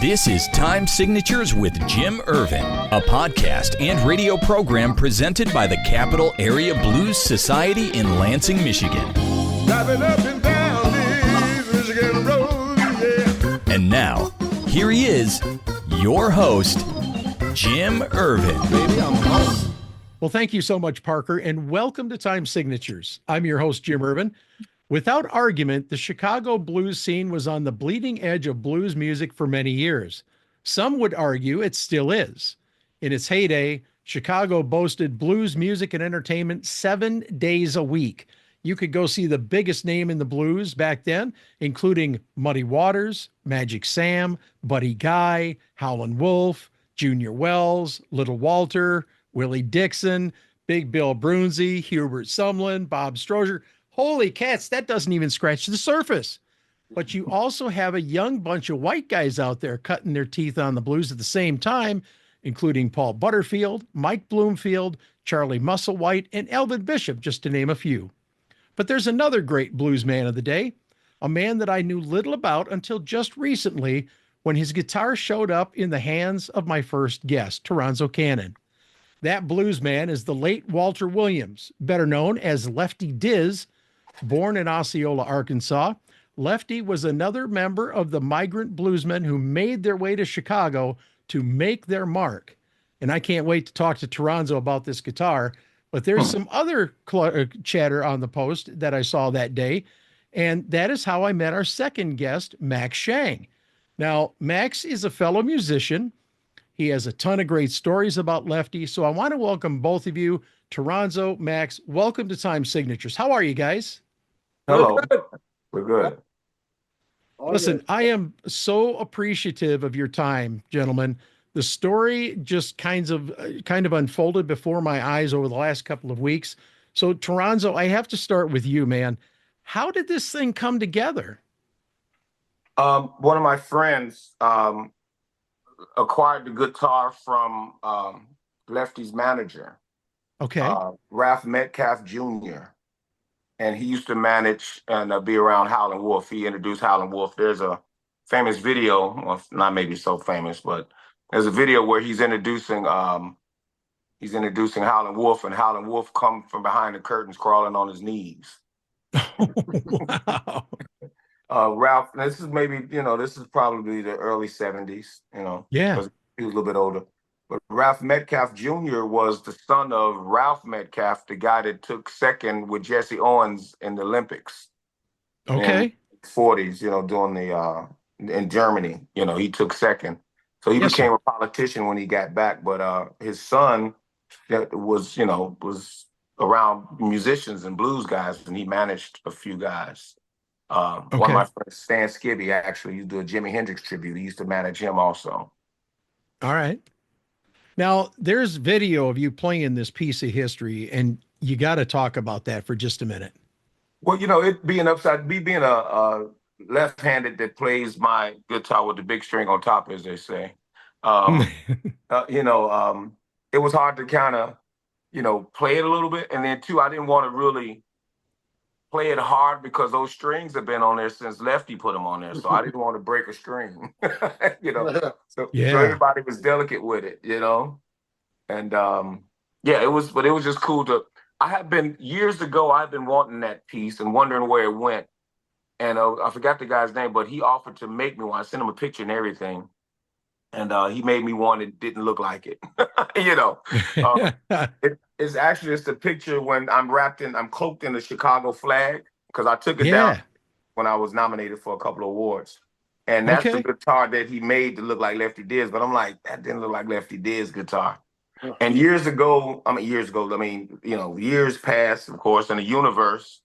This is Time Signatures with Jim Ervin, a podcast and radio program presented by the Capital Area Blues Society in Lansing, Michigan. Driving up and down these Michigan roads, yeah. And now, here he is, your host, Jim Ervin. Baby, I'm home. Well, thank you so much, Parker, and welcome to Time Signatures. I'm your host, Jim Ervin. Without argument, the Chicago blues scene was on the bleeding edge of blues music for many years. Some would argue it still is. In its heyday, Chicago boasted blues music and entertainment 7 days a week. You could go see the biggest name in the blues back then, including Muddy Waters, Magic Sam, Buddy Guy, Howlin' Wolf, Junior Wells, Little Walter, Willie Dixon, Big Bill Brunsey, Hubert Sumlin, Bob Strozier. Holy cats, that doesn't even scratch the surface. But you also have a young bunch of white guys out there cutting their teeth on the blues at the same time, including Paul Butterfield, Mike Bloomfield, Charlie Musselwhite, and Elvin Bishop, just to name a few. But there's another great blues man of the day, a man that I knew little about until just recently when his guitar showed up in the hands of my first guest, Toronzo Cannon. That blues man is the late Walter Williams, better known as Lefty Dizz. Born in Osceola, Arkansas, Lefty was another member of the migrant bluesmen who made their way to Chicago to make their mark. And I can't wait to talk to Toronzo about this guitar, but there's some other chatter on the post that I saw that day, and that is how I met our second guest, Max Schang. Now, Max is a fellow musician. He has a ton of great stories about Lefty, so I want to welcome both of you. Toronzo, Max, welcome to Time Signatures. How are you guys? Hello. We're good. Listen, I am so appreciative of your time, gentlemen. The story just kind of unfolded before my eyes over the last couple of weeks. So, Toronzo, I have to start with you, man. How did this thing come together? One of my friends acquired the guitar from Lefty's manager, Okay. Ralph Metcalf Jr., and he used to manage and be around Howlin' Wolf. He introduced Howlin' Wolf. There's a famous video, well, not maybe so famous, but there's a video where he's introducing Howlin' Wolf, and Howlin' Wolf come from behind the curtains crawling on his knees. Wow. Ralph, this is probably the early 70s, Yeah. 'cause he was a little bit older. But Ralph Metcalf Jr. was the son of Ralph Metcalf, the guy that took second with Jesse Owens in the Olympics. Okay. In the 40s, doing the in Germany, he took second. So he Yes, became sir. a politician when he got back. But his son was around musicians and blues guys, and he managed a few guys. One of my friends, Stan Skibby, actually used to do a Jimi Hendrix tribute. He used to manage him also. All right. Now, there's video of you playing this piece of history, and you got to talk about that for just a minute. Well, it being being a left-handed that plays my guitar with the big string on top, as they say. It was hard to kind of, play it a little bit. And then too, I didn't want to really play it hard because those strings have been on there since Lefty put them on there. So I didn't want to break a string, So everybody was delicate with it, And it was just cool years ago, I've been wanting that piece and wondering where it went. And I forgot the guy's name, but he offered to make me one. I sent him a picture and everything. And he made me one that didn't look like it. It's actually just a picture when I'm cloaked in the Chicago flag, because I took it down when I was nominated for a couple of awards. And that's the guitar that he made to look like Lefty Dizz. But I'm like, that didn't look like Lefty Dizz guitar. And years passed, of course, and the universe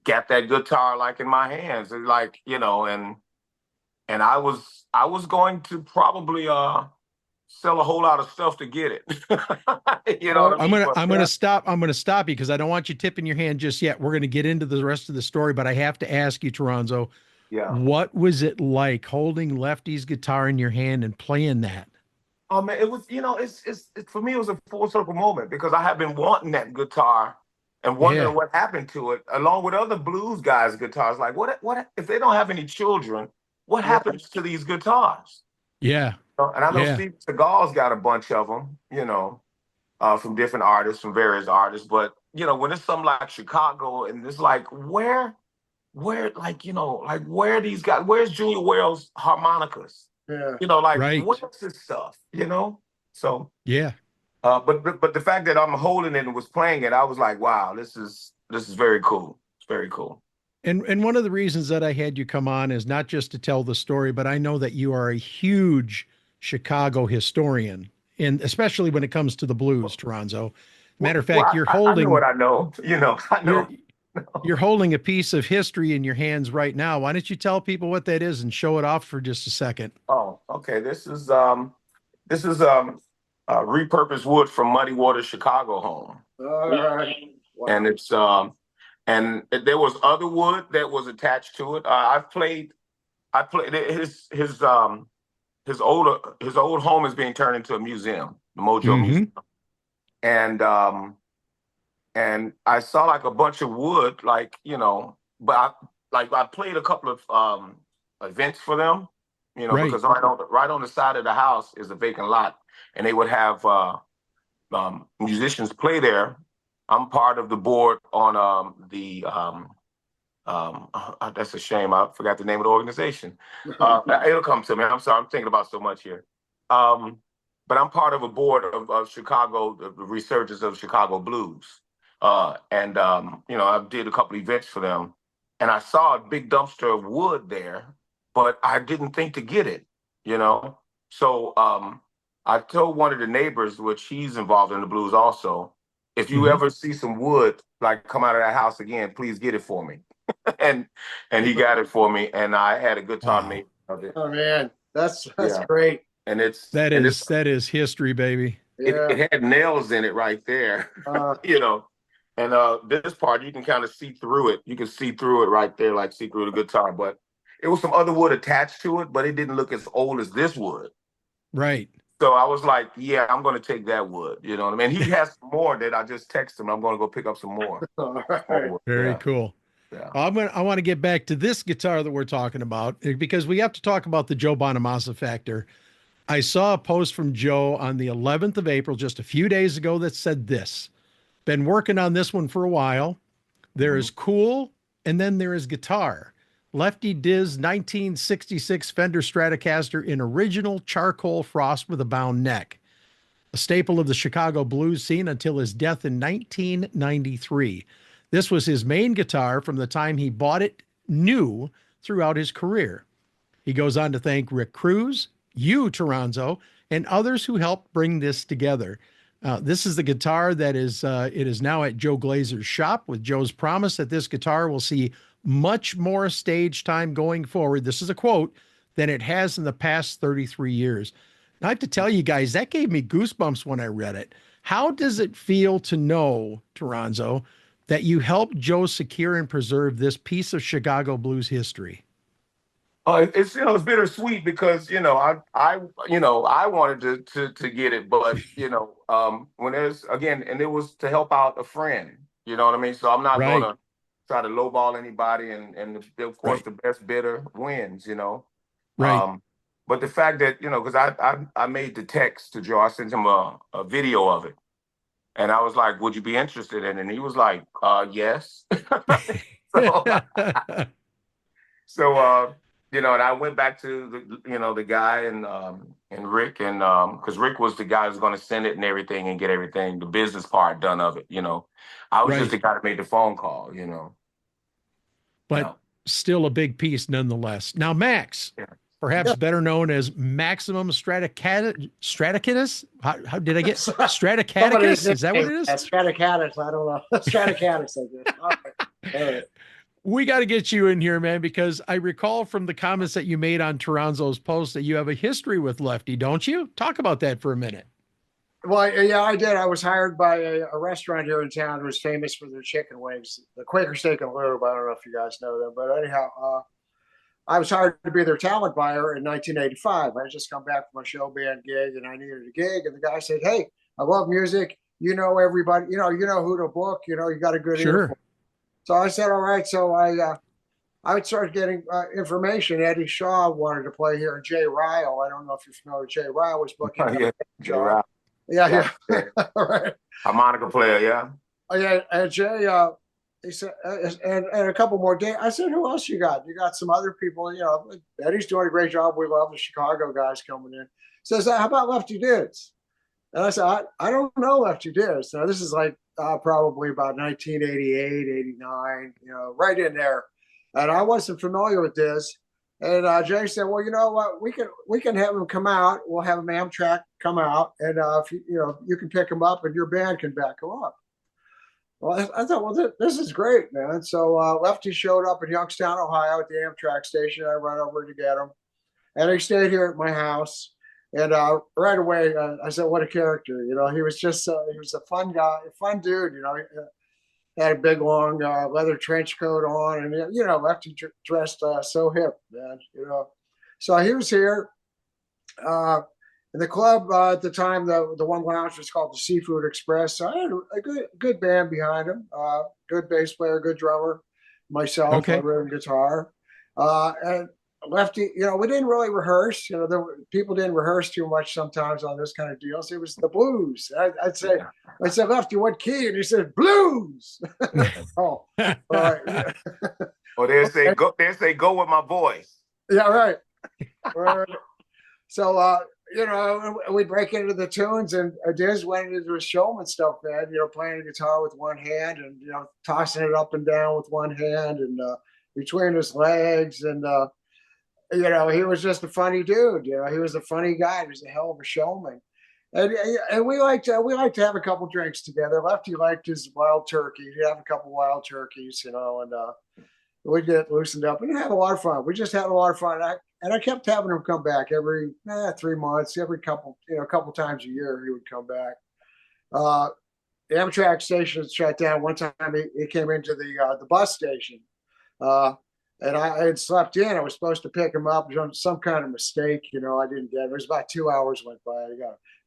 got that guitar like in my hands. It's like, and I was going to probably sell a whole lot of stuff to get it. I'm gonna stop you because I don't want you tipping your hand just yet. We're gonna get into the rest of the story, but I have to ask you, Toronzo, what was it like holding Lefty's guitar in your hand and playing that? Man, it was, it's for me, it was a full circle moment because I had been wanting that guitar and wondering what happened to it, along with other blues guys' guitars. Like, what if they don't have any children? What happens to these guitars? Yeah. And I know Yeah. Steve Seagal's got a bunch of them, from different artists, from various artists. But, when it's something like Chicago and it's like, where are these guys, where's Junior Wells harmonicas? Yeah. Right. What's this stuff? So, Yeah. but the fact that I'm holding it and was playing it, I was like, wow, this is very cool. It's very cool. And one of the reasons that I had you come on is not just to tell the story, but I know that you are a huge Chicago historian, and especially when it comes to the blues, Toronzo. Matter of fact, you're I know holding what I know. I you're know. you're holding a piece of history in your hands right now. Why don't you tell people what that is and show it off for just a second? Oh, okay. This is repurposed wood from Muddy Waters Chicago home. All right. Wow. And there was other wood that was attached to it. I played his old home is being turned into a museum, the Mojo Museum. And I saw like a bunch of wood, but I played a couple of events for them, Right. because right on the side of the house is a vacant lot, and they would have musicians play there. I'm part of the board on that's a shame. I forgot the name of the organization. It'll come to me. I'm sorry. I'm thinking about so much here. But I'm part of a board of Chicago, the researchers of Chicago blues. I did a couple events for them, and I saw a big dumpster of wood there, but I didn't think to get it, So I told one of the neighbors, which he's involved in the blues also, if you ever see some wood like come out of that house again, please get it for me. and he got it for me, and I had a good time making of it. Oh man, that's great. And that is history, baby. Yeah. It had nails in it right there, And this part you can kind of see through it. You can see through it right there, like see through the guitar. But it was some other wood attached to it, but it didn't look as old as this wood. Right. So I was like, yeah, I'm going to take that wood. You know what I mean? He has some more that I just texted him. I'm going to go pick up some more. All right. Very cool. Yeah. I want to get back to this guitar that we're talking about, because we have to talk about the Joe Bonamassa factor. I saw a post from Joe on the 11th of April, just a few days ago, that said this: been working on this one for a while. There is cool, and then there is guitar. Lefty Dizz 1966 Fender Stratocaster in original charcoal frost with a bound neck. A staple of the Chicago blues scene until his death in 1993. This was his main guitar from the time he bought it new throughout his career. He goes on to thank Rick Cruz, you, Toronzo, and others who helped bring this together. This is the guitar that it is now at Joe Glazer's shop, with Joe's promise that this guitar will see much more stage time going forward. This is a quote, than it has in the past 33 years. And I have to tell you guys, that gave me goosebumps when I read it. How does it feel to know, Toronzo, that you helped Joe secure and preserve this piece of Chicago blues history? It's it's bittersweet because I wanted to get it, but when there's again, and it was to help out a friend, you know what I mean. So I'm not gonna try to lowball anybody, and of course the best bidder wins, Right. But the fact that because I made the text to Joe, I sent him a video of it, and I was like, "Would you be interested in it?" And he was like, "Yes." So and I went back to the guy and Rick, and because Rick was the guy who's going to send it and everything and get everything, the business part done of it. I was just the guy that made the phone call. But still a big piece nonetheless. Now, Max, perhaps better known as Maximum Stratocatus. How did I get Stratocatus? Is that what it is? Stratocatus. I don't know. Stratocatus, I guess. All right. We got to get you in here, man, because I recall from the comments that you made on Toronzo's post that you have a history with Lefty, don't you? Talk about that for a minute. Well, yeah, I did. I was hired by a restaurant here in town who was famous for their chicken wings, the Quaker Steak and Lube. I don't know if you guys know them, but anyhow, I was hired to be their talent buyer in 1985. I had just come back from a show band gig, and I needed a gig. And the guy said, "Hey, I love music. You know everybody. You know who to book. You got a good ear for." So I said, all right. So I would start getting information. Eddie Shaw wanted to play here, and Jay Ryle. I don't know if you're familiar with Jay Ryle, was booking. Yeah, Jay Ryle. Yeah. Right. Harmonica player, yeah. Oh, yeah, and Jay, he said, and a couple more days. I said, who else you got? You got some other people, Eddie's doing a great job. We love the Chicago guys coming in. Says, how about Lefty Dizz? And I said, I don't know Lefty Dizz. Now, this is like probably about 1988, 89, right in there. And I wasn't familiar with Dizz. And Jay said, well, you know what? We can have him come out. We'll have him Amtrak come out. And, if you can pick him up and your band can back him up. Well, I thought, well, this is great, man. So Lefty showed up in Youngstown, Ohio at the Amtrak station. I run over to get him. And he stayed here at my house. And right away, I said, what a character. He was just, he was a fun guy, a fun dude. He had a big, long leather trench coat on. And, Lefty dressed so hip, man, So he was here. And the club at the time, the one lounge was called the Seafood Express. So I had a good band behind him, good bass player, good drummer, myself, Okay. I rhythm guitar. And Lefty, we didn't really rehearse. People didn't rehearse too much sometimes on this kind of deals. It was the blues. I said, Lefty, what key? And he said, blues. Oh, all right. Or they say go with my voice. Yeah, right. So, we break into the tunes, and Dizz went into his showman stuff, man, playing the guitar with one hand and, tossing it up and down with one hand and between his legs. And, he was just a funny dude. He was a funny guy. He was a hell of a showman. And we like to have a couple drinks together. Lefty liked his wild turkey. He'd have a couple wild turkeys, and we'd get loosened up and have a lot of fun. We just had a lot of fun. And I kept having him come back every 3 months, every couple times a year he would come back. The Amtrak station shut down. One time he came into the bus station, and I had slept in. I was supposed to pick him up. It was some kind of mistake, I didn't get it. It was about 2 hours went by. I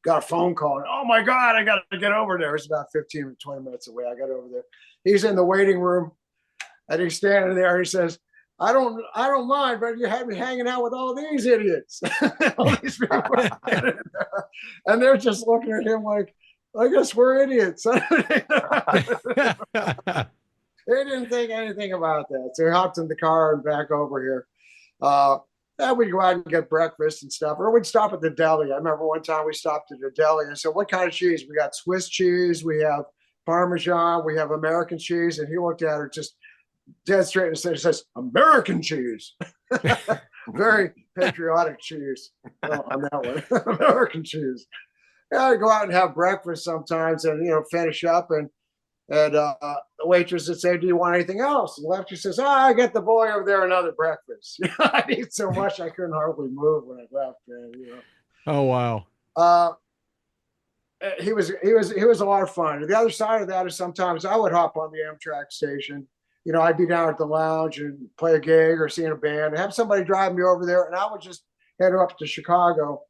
got a phone call. And, oh my God, I got to get over there. It was about 15 or 20 minutes away. I got over there. He's in the waiting room, and he's standing there. He says, I don't mind, but you had me hanging out with all these idiots. All these people. And they're just looking at him like, I guess we're idiots. They didn't think anything about that. So he hopped in the car and back over here. Then we'd go out and get breakfast and stuff. Or we'd stop at the deli. I remember one time we stopped at the deli and said, what kind of cheese? We got Swiss cheese, we have Parmesan, we have American cheese. And he looked at her just dead straight and says, American cheese. Very patriotic cheese on that one. American cheese. Yeah, I'd go out and have breakfast sometimes and, finish up. And the waitress would say, do you want anything else? And Lefty says, I get the boy over there another breakfast. I ate so much I couldn't hardly move when I left, man. Oh, wow. He was a lot of fun. The other side of that is sometimes I would hop on the Amtrak station. I'd be down at the lounge and play a gig or seeing a band and have somebody drive me over there, and I would just head up to Chicago.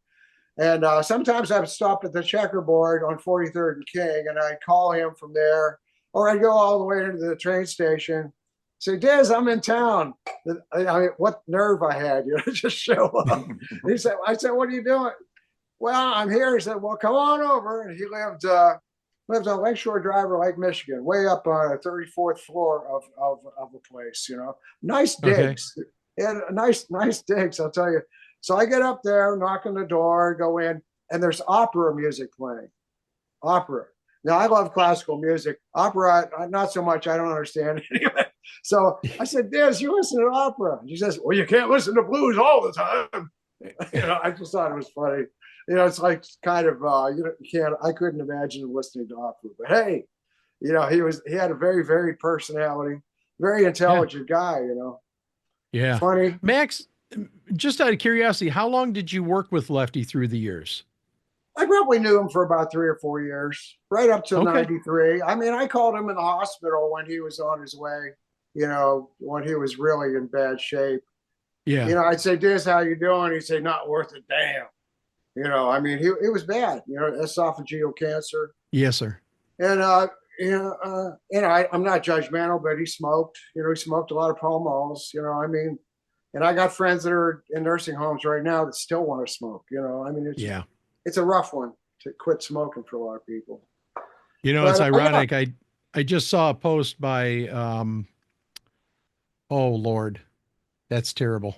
And sometimes I would stop at the Checkerboard on 43rd and King, and I'd call him from there, or I'd go all the way into the train station, say, Dizz, I'm in town. I mean, what nerve I had, just show up. I said, what are you doing? Well, I'm here. He said, well, come on over. And he lived on Lakeshore Drive, Lake Michigan, way up on the 34th floor of a place, Nice digs. Okay. Yeah, nice digs, I'll tell you. So I get up there, knock on the door, go in, and there's opera music playing. Opera. Now, I love classical music. Opera, not so much. I don't understand it. So I said, Dizz, you listen to opera. And she says, well, you can't listen to blues all the time. I just thought it was funny. It's like kind of, I couldn't imagine listening to opera. But hey, he had a very varied personality, very intelligent guy, Yeah. Funny. Max, just out of curiosity, how long did you work with Lefty through the years? I probably knew him for about 3 or 4 years, right up to 93. I mean, I called him in the hospital when he was on his way, when he was really in bad shape. Yeah. I'd say, Dizz, how you doing? He'd say, not worth a damn. I mean, it was bad, esophageal cancer. Yes, sir. And, I'm not judgmental, but he smoked. He smoked a lot of Pall Malls. I mean, and I got friends that are in nursing homes right now that still want to smoke. I mean, it's a rough one to quit smoking for a lot of people. It's ironic. I just saw a post by, oh Lord, that's terrible.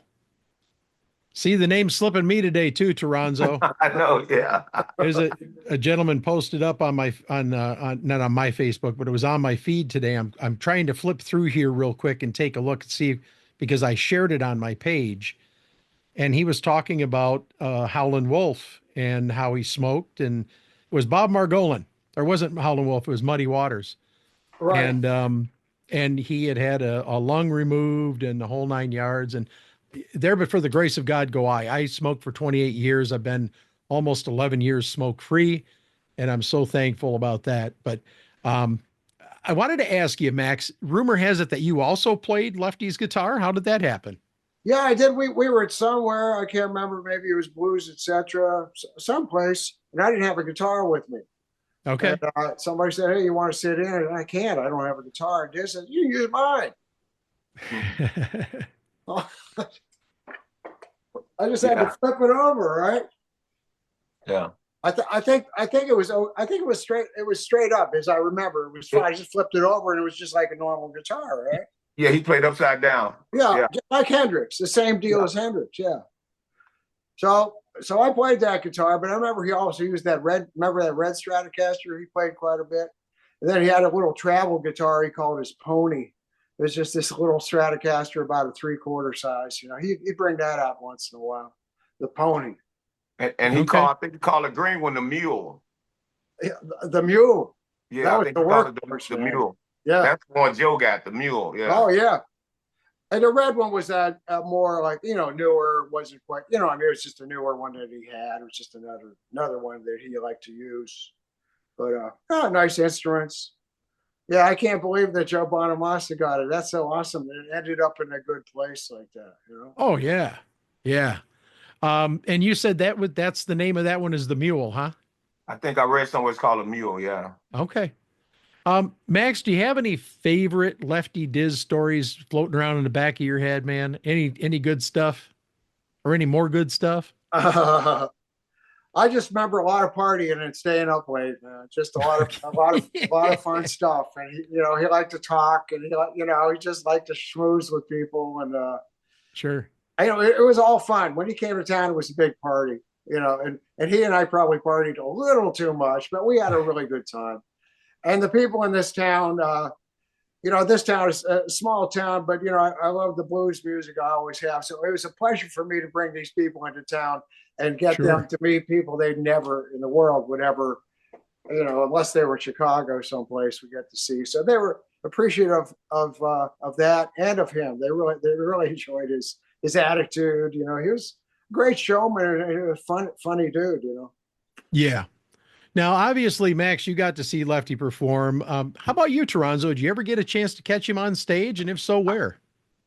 See the name slipping me today too, Toronzo. I know, yeah. There's a gentleman posted up on my not on my Facebook, but it was on my feed today. I'm trying to flip through here real quick and take a look and see, because I shared it on my page, and he was talking about Howlin' Wolf and how he smoked, and it was Bob Margolin. Or wasn't Howlin' Wolf, it was Muddy Waters. Right. And he had a lung removed and the whole 9 yards. And there, but for the grace of God go I. I smoked for 28 years. I've been almost 11 years smoke free, and I'm so thankful about that. But I wanted to ask you, Max, rumor has it that you also played Lefty's guitar. How did that happen? Yeah, I did. We were at somewhere, I can't remember, maybe it was Blues, etc., someplace, and I didn't have a guitar with me. Okay. And, somebody said, "Hey, you want to sit in?" And I can't. I don't have a guitar. And Diz said, "You use mine." I just had to flip it over, right? Yeah. I think it was straight. It was straight up, as I remember. It was fine. I just flipped it over, and it was just like a normal guitar, right? Yeah, he played upside down. Yeah. Just like Hendrix, the same deal as Hendrix. Yeah. So I played that guitar, but I remember he also used that red. Remember that red Stratocaster? He played quite a bit, and then he had a little travel guitar he called his Pony. It was just this little Stratocaster about a 3/4 size. He'd bring that out once in a while, the Pony. And he called, I think he called the green one the Mule. Yeah, the Mule. Yeah, that I was think the he called workhorse, it the man. Mule. Yeah, that's the one Joe got, the Mule. Yeah. Oh yeah. And the red one was that more like newer, wasn't quite I mean it was just a newer one that he had. It was just another one that he liked to use. But nice instruments. Yeah, I can't believe that Joe Bonamassa got it. That's so awesome that it ended up in a good place like that. Oh yeah, yeah. And you said that's the name of that one, is the Mule, huh? I think I read somewhere it's called a Mule. Yeah. Okay. Max, do you have any favorite Lefty Dizz stories floating around in the back of your head, man? Any good stuff, or any more good stuff? I just remember a lot of partying and staying up late, man. Just a lot of fun stuff. And he liked to talk, and he just liked to schmooze with people, and sure. It was all fun. When he came to town, it was a big party, and he and I probably partied a little too much, but we had a really good time. And the people in this town, this town is a small town, but I love the blues music. I always have. So it was a pleasure for me to bring these people into town and get them to meet people they'd never in the world would ever, unless they were Chicago someplace, we get to see. So they were appreciative of that and of him. They really enjoyed his attitude. He was a great showman and a funny dude. Yeah. Now, obviously, Max, you got to see Lefty perform. How about you, Toronzo? Did you ever get a chance to catch him on stage? And if so, where?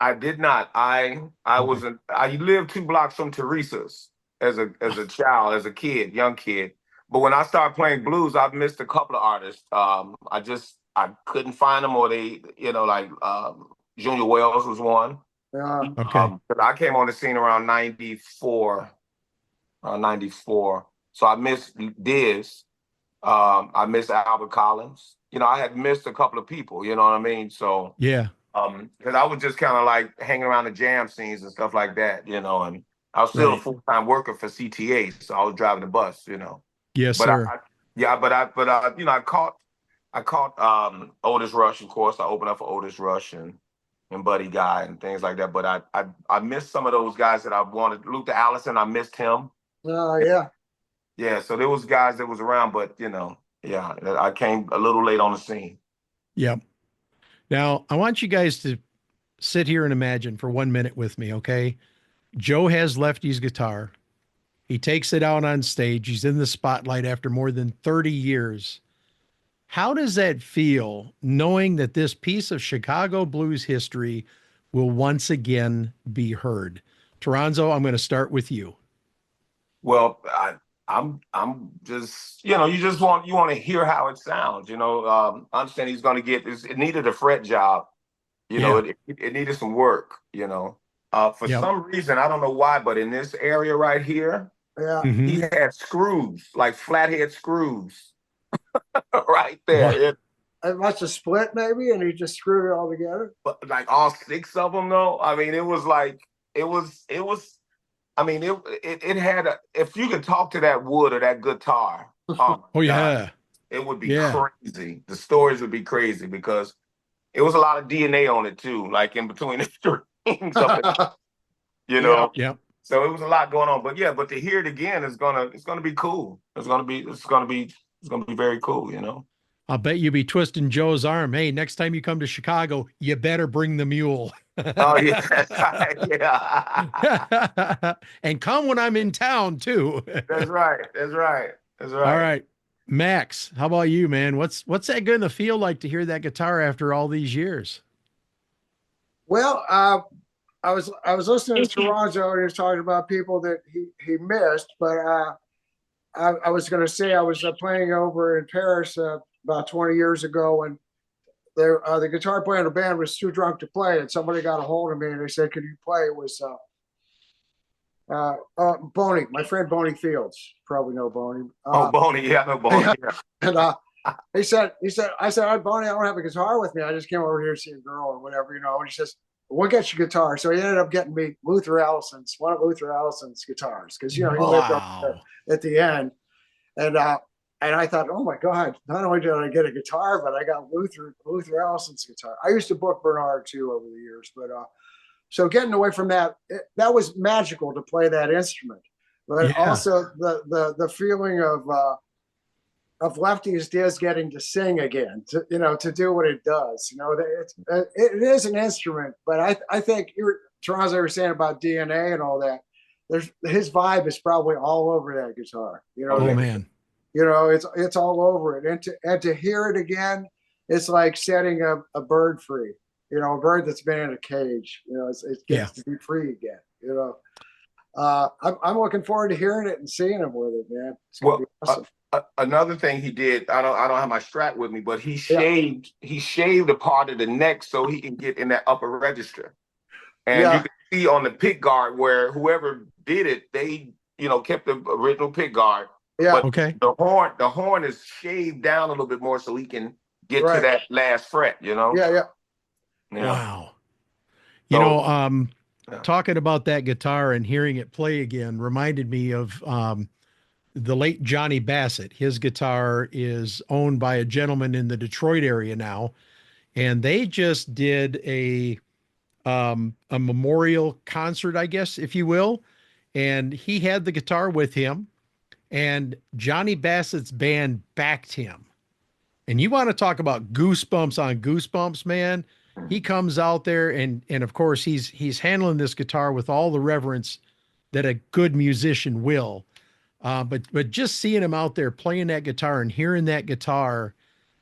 I did not. I lived 2 blocks from Teresa's as a child, as a kid, young kid. But when I started playing blues, I've missed a couple of artists. I couldn't find them, or they, Junior Wells was one. Yeah. Okay. I came on the scene around 94. So I missed Dizz. I missed Albert Collins. I had missed a couple of people, you know what I mean? So yeah. Because I was just kind of like hanging around the jam scenes and stuff like that, and I was still a full-time worker for CTA, so I was driving the bus, Yes, but sir. I caught Otis Rush, of course. I opened up for Otis Rush and Buddy Guy and things like that. But I missed some of those guys that I wanted. Luther Allison, I missed him. Oh yeah. Yeah, so there was guys that was around, but I came a little late on the scene. Yep. Now, I want you guys to sit here and imagine for 1 minute with me, okay? Joe has Lefty's guitar. He takes it out on stage. He's in the spotlight after more than 30 years. How does that feel, knowing that this piece of Chicago blues history will once again be heard? Toronzo, I'm going to start with you. Well, I'm just, you just want to hear how it sounds. I understand he's going to get this. It needed a fret job. Yeah. It needed some work. For Yep. some reason, I don't know why, but in this area right here, Yeah. Mhm. he had screws, like flathead screws, right What? there. It must have split maybe, and he just screwed it all together. But like all six of them, though. I mean, it was like it was. I mean, it had a. If you could talk to that wood or that guitar, oh my Oh God, yeah. it would be Yeah. crazy. The stories would be crazy because it was a lot of DNA on it too, like in between the strings of it, you Yeah. know. Yep. So it was a lot going on. But yeah, but to hear it again is it's gonna be cool. It's gonna be very cool. I'll bet you be twisting Joe's arm. Hey, next time you come to Chicago, you better bring the mule. Oh yeah, that's right. Yeah. And come when I'm in town too. That's right. That's right. That's right. All right. Max, how about you, man? What's that going to feel like to hear that guitar after all these years? Well, I was listening to Toronzo, and he was talking about people that he missed, but I was going to say I was playing over in Paris about 20 years ago, and the guitar player in the band was too drunk to play, and somebody got a hold of me and they said, "Could you play?" It was Boney, my friend Boney Fields. Probably know Boney. Boney, yeah, I know Boney. Yeah. And I said, "Oh, Boney, I don't have a guitar with me. I just came over here to see a girl or whatever, And he says, "We'll get you a guitar." So he ended up getting me one of Luther Allison's guitars, because he lived up there at the end. And I thought, oh my God, not only did I get a guitar, but I got Luther Allison's guitar. I used to book Bernard too over the years, but so getting away from that, that was magical to play that instrument. But also the feeling of Lefty Dizz getting to sing again, to do what it does. It is an instrument, but I think Toronzo were saying about DNA and all that. His vibe is probably all over that guitar. Oh man. It's all over it, and to hear it again, it's like setting a bird free. A bird that's been in a cage. It gets to be free again. I'm looking forward to hearing it and seeing him with it, man. It's gonna be awesome. Another thing he did, I don't have my Strat with me, but he shaved a part of the neck so he can get in that upper register, and you can see on the pick guard where whoever did it, they kept the original pick guard. Yeah. But Okay. the horn is shaved down a little bit more so he can get to that last fret, Yeah. Wow. So, Talking about that guitar and hearing it play again reminded me of the late Johnny Bassett. His guitar is owned by a gentleman in the Detroit area now, and they just did a memorial concert, I guess, if you will. And he had the guitar with him, and Johnny Bassett's band backed him. And you want to talk about goosebumps on goosebumps, man. He comes out there and of course he's handling this guitar with all the reverence that a good musician will. But just seeing him out there playing that guitar and hearing that guitar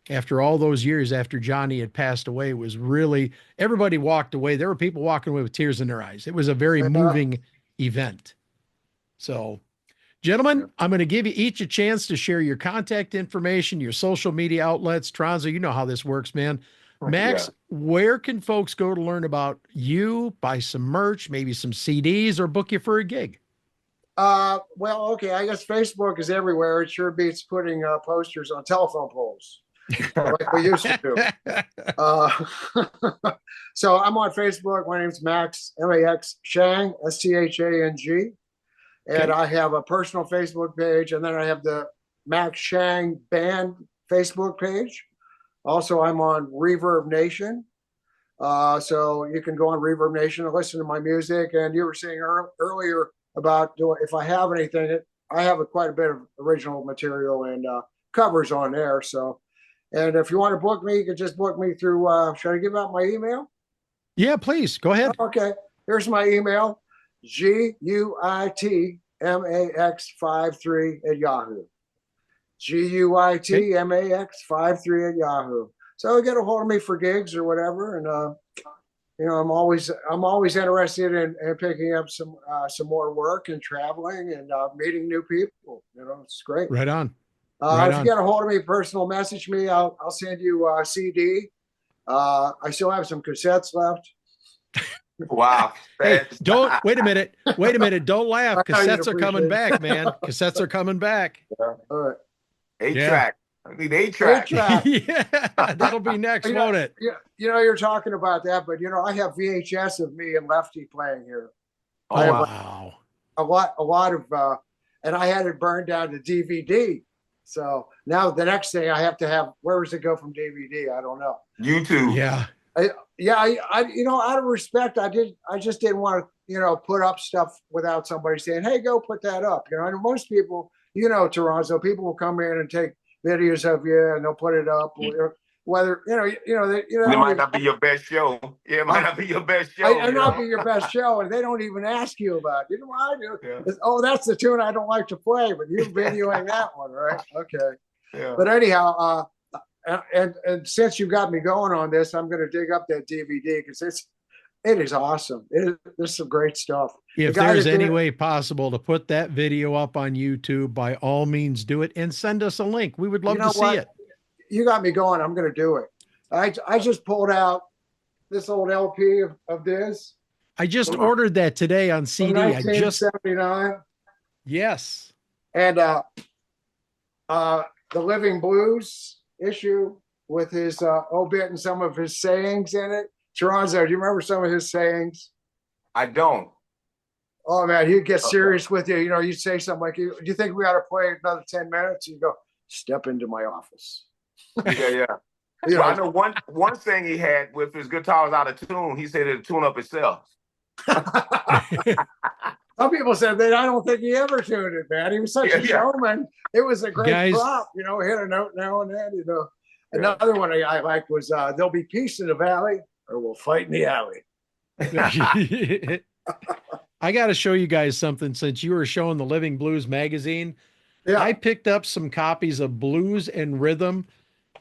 after all those years after Johnny had passed away was really, everybody walked away. There were people walking away with tears in their eyes. It was a very moving event. So, gentlemen, I'm going to give you each a chance to share your contact information, your social media outlets. Toronzo, you know how this works, man. Max, where can folks go to learn about you, buy some merch, maybe some CDs, or book you for a gig? Well, okay. I guess Facebook is everywhere. It sure beats putting posters on telephone poles like we used to do. So I'm on Facebook. My name's Max, M-A-X, Schang, S-C-H-A-N-G. And I have a personal Facebook page, and then I have the Max Schang Band Facebook page. Also, I'm on Reverb Nation. So you can go on Reverb Nation and listen to my music. And you were saying earlier about if I have anything, I have quite a bit of original material and covers on there. So, and if you want to book me, you can just book me through, should I give out my email? Yeah, please. Go ahead. Okay. Here's my email, GUITMAX53 @Yahoo. GUITMAX53 @Yahoo. So get a hold of me for gigs or whatever. And I'm always interested in picking up some more work and traveling and meeting new people. It's great. Right on. Right If you on. get a hold of me, personal message me. I'll send you a CD. I still have some cassettes left. Wow. Hey, don't wait a minute. Wait a minute. Don't laugh. I know you'd Cassettes are coming appreciate back, man. Cassettes are coming back. All right. 8-track. I need 8-track. Track. Yeah, that'll be next, won't it? You're talking about that, but I have VHS of me and Lefty playing here. Oh, I have wow. a lot of, and I had it burned down to DVD. So now the next thing I have to have, where does it go from DVD? I don't know. YouTube. Yeah. Out of respect, I just didn't want to, put up stuff without somebody saying, "Hey, go put that up." And most people, Toronzo, people will come in and take videos of you and they'll put it up. Whether it might not be your best show. Yeah, it might not be your best show. It not be your best show, and they don't even ask you about it. What I do? Yeah. Oh, that's the tune I don't like to play, but you're videoing that one, right? Okay. Yeah. But anyhow, and since you got me going on this, I'm going to dig up that DVD because it is awesome. There's some great stuff. If there's any way possible to put that video up on YouTube, by all means do it and send us a link. We would love to see it. You got me going. I'm going to do it. I just pulled out this old LP of this. I just ordered that today on CD. 1979. Yes. And the Living Blues issue with his obit and some of his sayings in it. Toronzo, do you remember some of his sayings? I don't. Oh man, he'd get serious with you. You'd say something like, "Do you think we ought to play another 10 minutes?" You go, "Step into my office." Yeah. So I know one thing he had with his guitar was out of tune. He said it'd tune up itself. Some people said that. I don't think he ever tuned it, man. He was such a showman. It was a great prop, hit a note now and then. Another one I liked was "There'll be peace in the valley, or we'll fight in the alley." I got to show you guys something. Since you were showing the Living Blues magazine, I picked up some copies of Blues and Rhythm.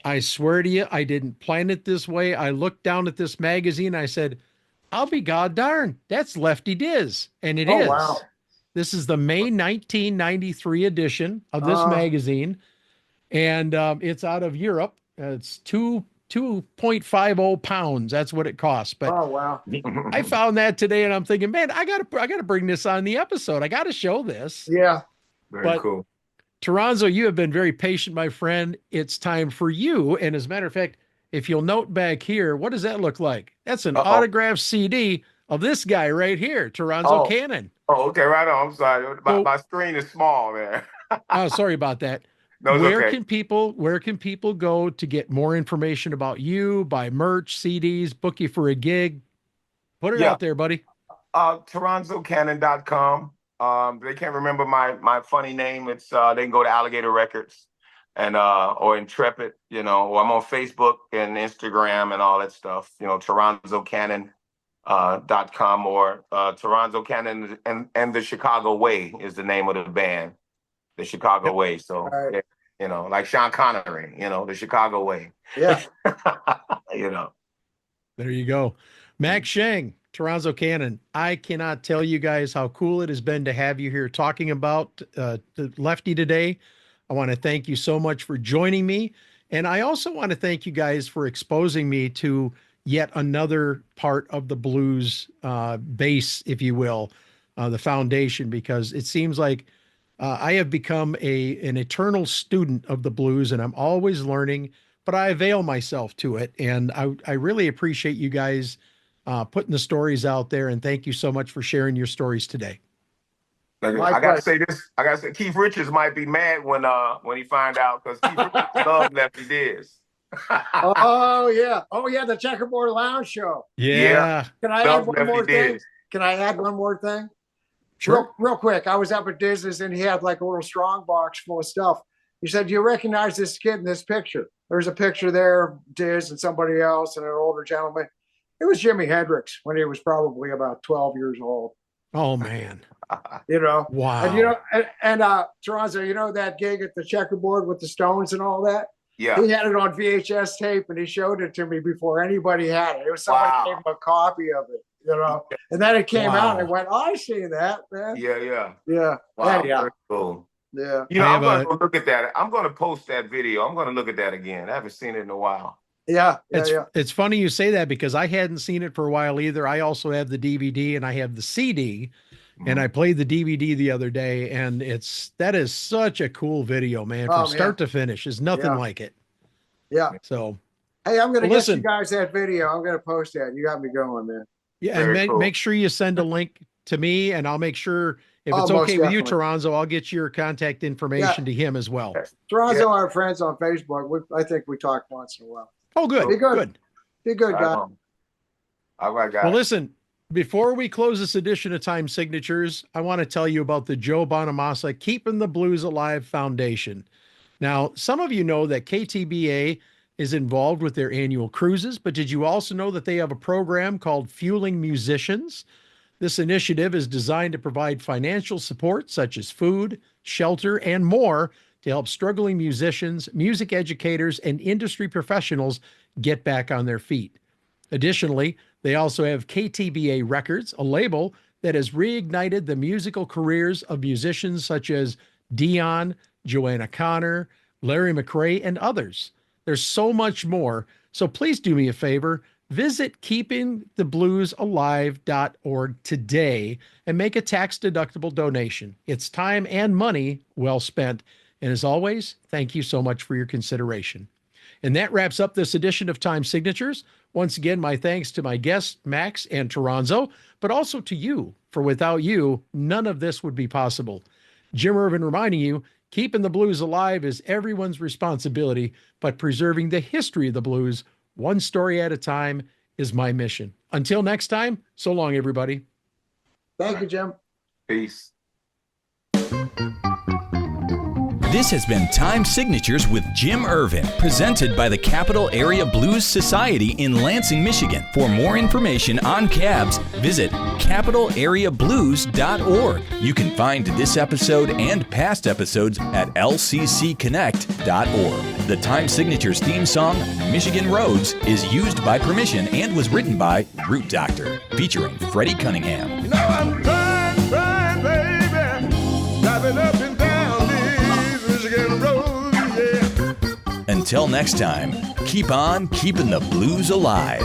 I swear to you, I didn't plan it this way. I looked down at this magazine. I said, I'll be god darn, that's Lefty Dizz. And it is. Wow. This is the May 1993 edition of this magazine. And it's out of Europe. It's 2.50 pounds. That's what it costs. But wow. I found that today and I'm thinking, man, I gotta bring this on the episode. I gotta show this. Yeah. Very cool. Toronzo, you have been very patient, my friend. It's time for you. And as a matter of fact, if you'll note back here, what does that look like? That's an autographed CD of this guy right here, Toronzo Cannon. Oh, okay, right on. I'm sorry. My screen is small there. Oh, sorry about that. No, where can people go to get more information about you, buy merch, CDs, book you for a gig? Put it out there, buddy. ToronzoCannon.com. They can't remember my funny name. It's they can go to Alligator Records and or Intrepid, or I'm on Facebook and Instagram and all that stuff. ToronzoCannon.com or Toronzo Cannon and the Chicago Way is the name of the band. The Chicago Way. So like Sean Connery, the Chicago Way. Yeah. There you go. Max Schang, Toronzo Cannon. I cannot tell you guys how cool it has been to have you here talking about the Lefty today. I want to thank you so much for joining me. And I also want to thank you guys for exposing me to yet another part of the blues base, if you will, the foundation, because it seems like I have become an eternal student of the blues and I'm always learning, but I avail myself to it. And I really appreciate you guys putting the stories out there. And thank you so much for sharing your stories today. I gotta say this. I gotta say Keith Richards might be mad when he find out, because Keith Richards loves Lefty Dizz. Oh yeah, the Checkerboard Lounge show. Yeah. Can I add one more thing? Can I add one more thing? Sure. Real quick. I was up at Dizz's and he had like a little strong box full of stuff. He said, "Do you recognize this kid in this picture?" There's a picture there of Dizz and somebody else and an older gentleman. It was Jimi Hendrix when he was probably about 12 years old. Oh man. Wow. And and Toronzo, that gig at the Checkerboard with the Stones and all that? Yeah. He had it on VHS tape, and he showed it to me before anybody had it. It was somebody Wow. gave him a copy of it, you know. And then it came out, and I went, "Oh, I see that, man." Yeah. Yeah. Wow. Anyhow, Very cool. yeah. You know, I I'm have going to look at that. I'm going to post that video. I'm going to look at that again. I haven't seen it in a while. Yeah. It's funny you say that because I hadn't seen it for a while either. I also have the DVD and I have the CD, and I played the DVD the other day, and that is such a cool video, man. From start to finish, there's nothing like it. Yeah. So, hey, I'm going to get listen. you guys that video. I'm going to post that. You got me going, man. Yeah, and make sure you send a link to me, and I'll make sure if it's okay with you, Toronzo, I'll get your contact information to him as well. Toronzo and our friends on Facebook. I think we talk once in a while. Oh, good. Be good. Be good, guy. All right, guys. Well, listen, before we close this edition of Time Signatures, I want to tell you about the Joe Bonamassa Keeping the Blues Alive Foundation. Now, some of you know that KTBA is involved with their annual cruises, but did you also know that they have a program called Fueling Musicians? This initiative is designed to provide financial support such as food, shelter, and more to help struggling musicians, music educators, and industry professionals get back on their feet. Additionally, they also have KTBA Records, a label that has reignited the musical careers of musicians such as Dion, Joanna Connor, Larry McRae, and others. There's so much more. So please do me a favor, visit keepingthebluesalive.org today and make a tax-deductible donation. It's time and money well spent. And as always, thank you so much for your consideration. And that wraps up this edition of Time Signatures. Once again, my thanks to my guests, Max and Toronzo, but also to you, for without you, none of this would be possible. Jim Ervin reminding you, keeping the blues alive is everyone's responsibility, but preserving the history of the blues, one story at a time, is my mission. Until next time, so long, everybody. Thank you, Jim. Peace. This has been Time Signatures with Jim Ervin, presented by the Capital Area Blues Society in Lansing, Michigan. For more information on cabs, visit capitalareablues.org. You can find this episode and past episodes at lccconnect.org. The Time Signatures theme song, Michigan Roads, is used by permission and was written by Root Doctor, featuring Freddie Cunningham. You know I'm trying, baby, driving up and down these Michigan roads, yeah. Until next time, keep on keeping the blues alive.